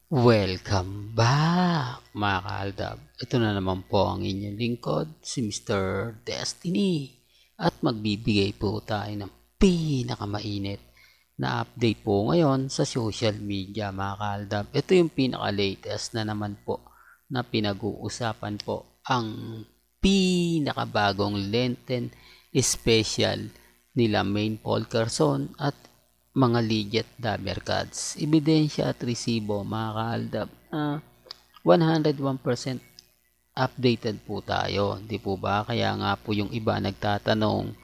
Welcome back mga kaaldab. Ito na naman po ang inyong lingkod, si Mr. Destiny. At magbibigay po tayo ng pinakamainit na update po ngayon sa social media mga kaaldab. Ito yung pinaka-latest na naman po na pinag-uusapan po ang pinakabagong Lenten special nila Maine Paul Carson at mga legit dabber cards. Ebidensya at resibo mga kaaldab na 101% updated po tayo. Di po ba? Kaya nga po yung iba nagtatanong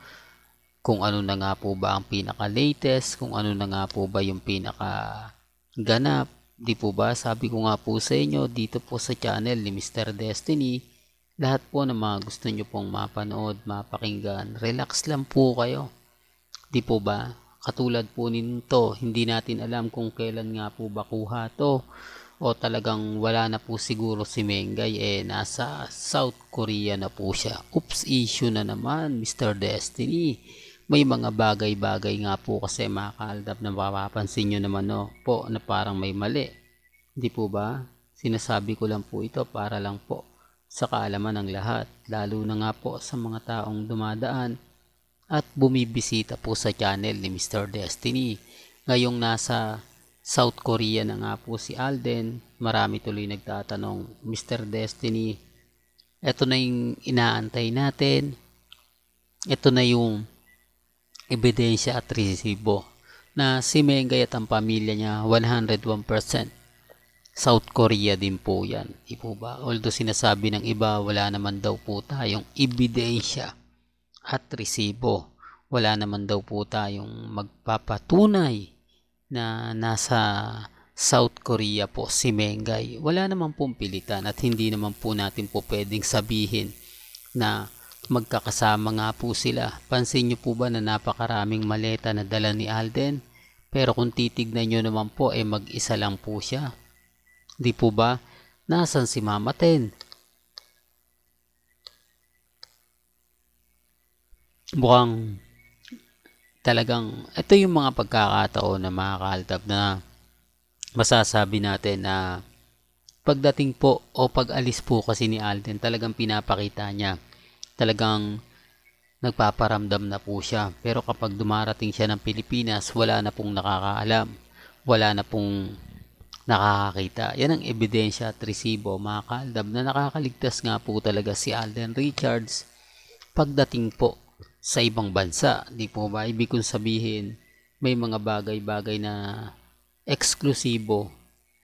kung ano na nga po ba ang pinaka-latest, kung ano na nga po ba yung pinaka-ganap. Di po ba? Sabi ko nga po sa inyo dito po sa channel ni Mr. Destiny, lahat po ng mga gusto nyo pong mapanood, mapakinggan, relax lang po kayo. Di po ba? Katulad po nito, hindi natin alam kung kailan nga po ba kuha to o talagang wala na po siguro si Mengay nasa South Korea na po siya. Oops, issue na naman Mr. Destiny. May mga bagay-bagay nga po kasi mga kaaldab na mapapansin nyo naman po na parang may mali. Hindi po ba? Sinasabi ko lang po ito para lang po sa kaalaman ng lahat, lalo na nga po sa mga taong dumadaan at bumibisita po sa channel ni Mr. Destiny. Ngayong nasa South Korea na nga po si Alden, marami tuloy nagtatanong, Mr. Destiny, eto na yung inaantay natin, eto na yung ebidensya at resibo na si Mengay at ang pamilya niya 101% South Korea din po yan. Di po ba? Although sinasabi ng iba wala naman daw po tayong ebidensya at resibo. Wala naman daw po tayong magpapatunay na nasa South Korea po si Mengay. Wala naman pong pilitan at hindi naman po natin po pwedeng sabihin na magkakasama nga po sila. Pansin nyo po ba na napakaraming maleta na dala ni Alden? Pero kung titignan nyo naman po mag-isa lang po siya. Di po ba? Nasaan si Mama Ten? Mukhang talagang ito yung mga pagkakataon na mga kaaldab na masasabi natin na pagdating po o pag-alis po kasi ni Alden, talagang pinapakita niya, talagang nagpaparamdam na po siya. Pero kapag dumarating siya ng Pilipinas, wala na pong nakakaalam, wala na pong nakakakita. Yan ang ebidensya at resibo mga kaaldab na nakakaligtas nga po talaga si Alden Richards pagdating po sa ibang bansa. Di po ba? Ibig kong sabihin, may mga bagay-bagay na eksklusibo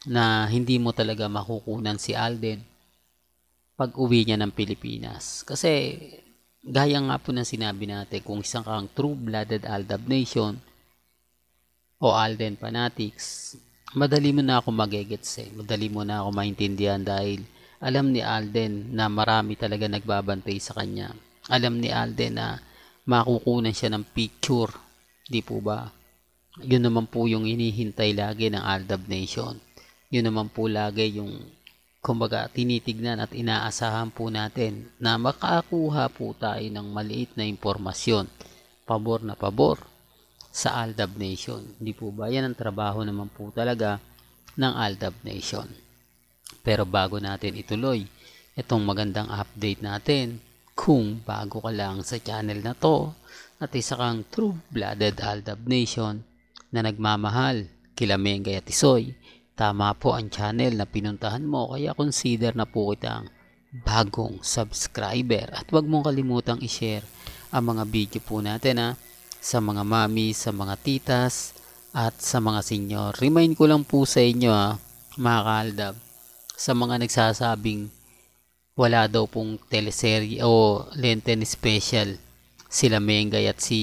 na hindi mo talaga makukunan si Alden pag uwi niya ng Pilipinas. Kasi gaya nga po ng sinabi natin, kung isang kang true-blooded Aldab Nation o Alden Fanatics, madali mo na ako magegets madali mo na ako maintindihan dahil alam ni Alden na marami talaga nagbabantay sa kanya. Alam ni Alden na makukunan siya ng picture. Di po ba? Yun naman po yung hinihintay lagi ng Aldab Nation. Yun naman po lagi yung kumbaga tinitignan at inaasahan po natin na makakuha po tayo ng maliit na impormasyon. Pabor na pabor sa Aldab Nation. Di po ba? Yan ang trabaho naman po talaga ng Aldab Nation. Pero bago natin ituloy itong magandang update natin, kung bago ka lang sa channel na to at isa kang true-blooded Aldab Nation na nagmamahal kila Mengay at Isoy, tama po ang channel na pinuntahan mo, kaya consider na po kitang bagong subscriber at wag mong kalimutang i-share ang mga video po natin sa mga mami, sa mga titas at sa mga senior. Remind ko lang po sa inyo mga kaaldab, sa mga nagsasabing wala daw pong teleserye o Lenten special sila Mengay at si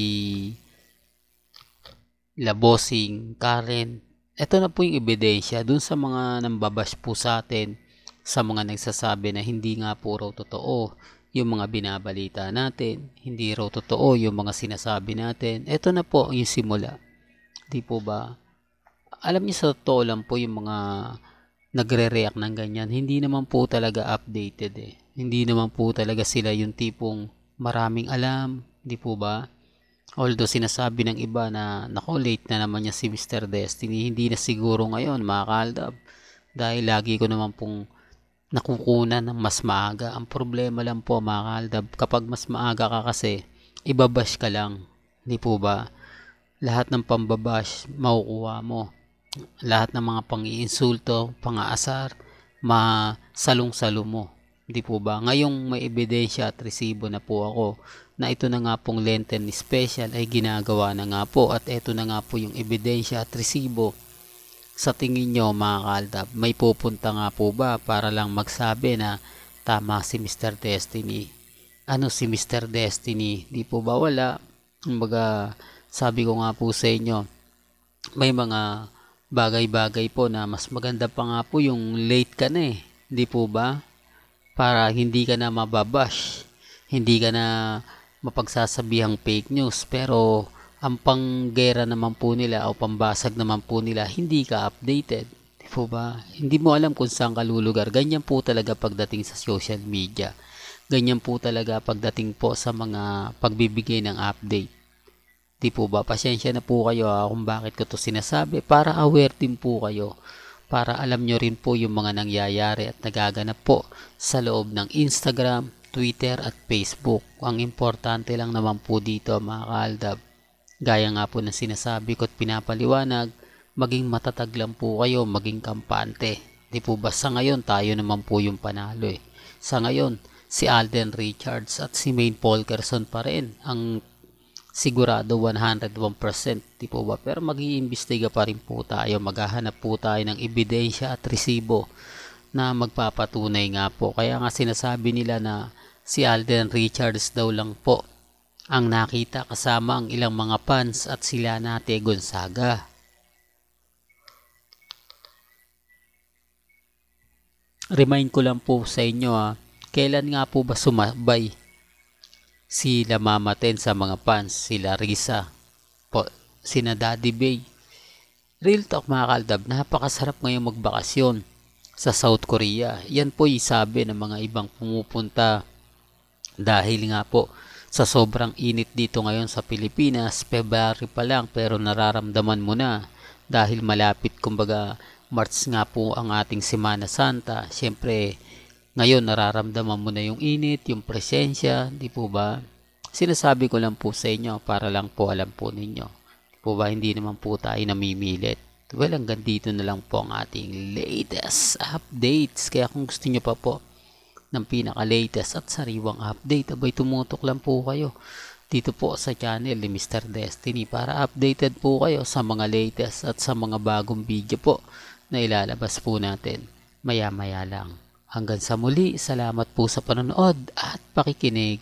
Labosing Karen. Ito na po yung ebidensya dun sa mga nambabash po sa atin, sa mga nagsasabi na hindi nga po raw totoo yung mga binabalita natin, hindi raw totoo yung mga sinasabi natin. Ito na po yung simula. Di po ba? Alam niyo sa totoo lang po yung mga nagre-react ng ganyan, hindi naman po talaga updated Hindi naman po talaga sila yung tipong maraming alam, di po ba? Although sinasabi ng iba na nako late na naman niya si Mr. Destiny, hindi na siguro ngayon mga kaaldab dahil lagi ko naman pong nakukunan ng mas maaga. Ang problema lang po mga kaaldab, kapag mas maaga ka kasi, ibabash ka lang. Hindi po ba? Lahat ng pambabash, makukuha mo. Lahat ng mga pang-iinsulto, pang-aasar, masalong-salo mo. Hindi po ba? Ngayong may ebidensya at resibo na po ako na ito na nga pong Lenten special ay ginagawa na nga po, at ito na nga po yung ebidensya at resibo. Sa tingin nyo mga kaaldab, may pupunta nga po ba para lang magsabi na tama si Mr. Destiny? Ano si Mr. Destiny? Di po ba wala? Kumbaga, sabi ko nga po sa inyo, may mga bagay-bagay po na mas maganda pa nga po yung late ka na eh. Di po ba? Para hindi ka na mababash, hindi ka na mapagsasabihang fake news, pero ang panggera naman po nila o pambasag naman po nila, hindi ka updated. Di po ba? Hindi mo alam kung saan ka lulugar. Ganyan po talaga pagdating sa social media. Ganyan po talaga pagdating po sa mga pagbibigay ng update. Di po ba? Pasensya na po kayo kung bakit ko to sinasabi, para aware din po kayo, para alam nyo rin po yung mga nangyayari at nagaganap po sa loob ng Instagram, Twitter at Facebook. Ang importante lang naman po dito mga kaaldab, gaya nga po ng sinasabi ko at pinapaliwanag, maging matatag lang po kayo, maging kampante. Di po ba sa ngayon tayo naman po yung panalo eh. Sa ngayon, si Alden Richards at si Maine Polkerson pa rin ang sigurado 101%, di po ba? Pero mag-iimbestiga pa rin po tayo, maghahanap po tayo ng ebidensya at resibo na magpapatunay nga po. Kaya nga sinasabi nila na si Alden Richards daw lang po ang nakita kasama ang ilang mga fans at sila Nate Gonzaga. Remind ko lang po sa inyo kailan nga po ba sumabay sila Mama Ten sa mga fans, sila Risa, sina Daddy Bay. Real talk mga kaaldab, napakasarap ngayong magbakasyon sa South Korea. Yan po isabi ng mga ibang pumupunta dahil nga po sa sobrang init dito ngayon sa Pilipinas. February pa lang pero nararamdaman mo na dahil malapit, kumbaga March nga po ang ating Semana Santa. Siyempre ngayon nararamdaman mo na yung init, yung presensya, di po ba? Sinasabi ko lang po sa inyo para lang po alam po ninyo. Di po ba, hindi naman po tayo namimilit. Well, hanggang dito na lang po ang ating latest updates. Kaya kung gusto nyo pa po ng pinaka-latest at sariwang update, abay tumutok lang po kayo dito po sa channel ni Mr. Destiny para updated po kayo sa mga latest at sa mga bagong video po na ilalabas po natin maya-maya lang. Hanggang sa muli, salamat po sa panonood at pakikinig.